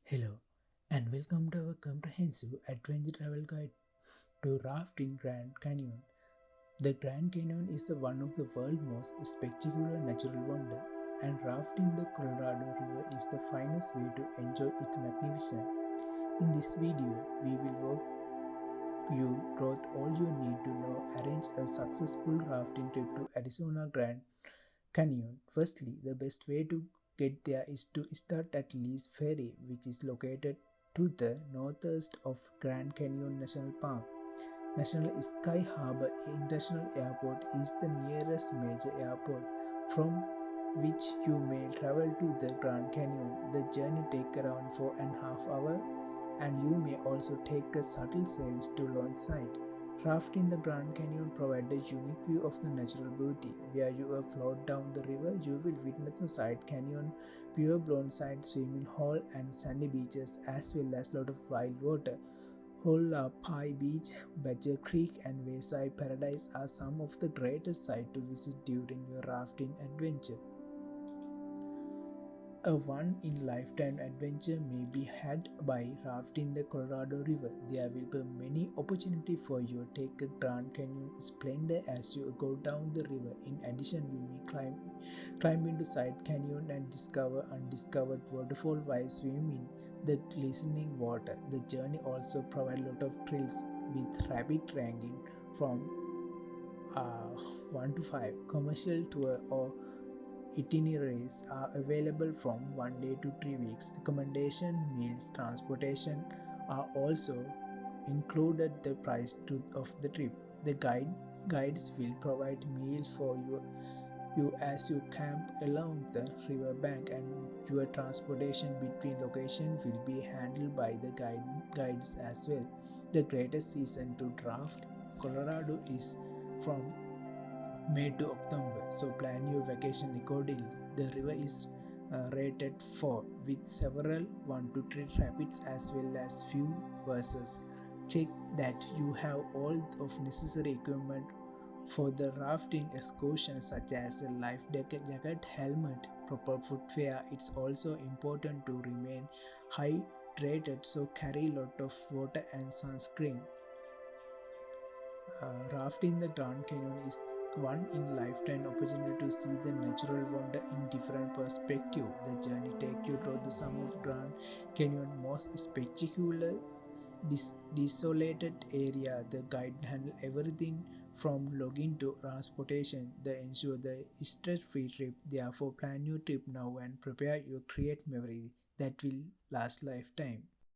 Hello, and welcome to our comprehensive adventure travel guide to rafting Grand Canyon. The Grand Canyon is one of the world's most spectacular natural wonder, and rafting the Colorado River is the finest way to enjoy its magnificence. In this video, we will walk you through all you need to know arrange a successful rafting trip to Arizona Grand Canyon. Firstly, the best way to get there is to start at Lee's Ferry, which is located to the northeast of Grand Canyon National Park. National Sky Harbor International Airport is the nearest major airport from which you may travel to the Grand Canyon. The journey takes around 4.5 hours, and you may also take a shuttle service to launch site. Rafting the Grand Canyon provides a unique view of the natural beauty. Where you are float down the river, you will witness a side canyon, pure blown side swimming hole, and sandy beaches, as well as lot of wild water. Whole Pie Beach, Badger Creek, and Wayside Paradise are some of the greatest sites to visit during your rafting adventure. A one-in-lifetime adventure may be had by rafting the Colorado River. There will be many opportunities for you to take a Grand Canyon splendor as you go down the river. In addition, you may climb into side canyon and discover undiscovered waterfall while swimming the glistening water. The journey also provides a lot of thrills with rapid ranking from 1 to 5. Commercial tour or itineraries are available from 1 day to 3 weeks. Accommodation, meals, transportation are also included the of the trip. The guides will provide meals for you as you camp along the riverbank, and your transportation between locations will be handled by the guides as well. The greatest season to draft Colorado is from May to October, so plan your vacation accordingly. The river is rated 4 with several 1 to 3 rapids as well as few verses. Check that you have all of necessary equipment for the rafting excursion, such as a life jacket, helmet, proper footwear. It's also important to remain hydrated, so carry a lot of water and sunscreen. Rafting the Grand Canyon is one in lifetime opportunity to see the natural wonder in different perspective. The journey takes you to the some of Grand Canyon most spectacular desolated area. The guide handle everything from logging to transportation. They ensure the stress-free trip. Therefore, plan your trip now and prepare your create memory that will last lifetime.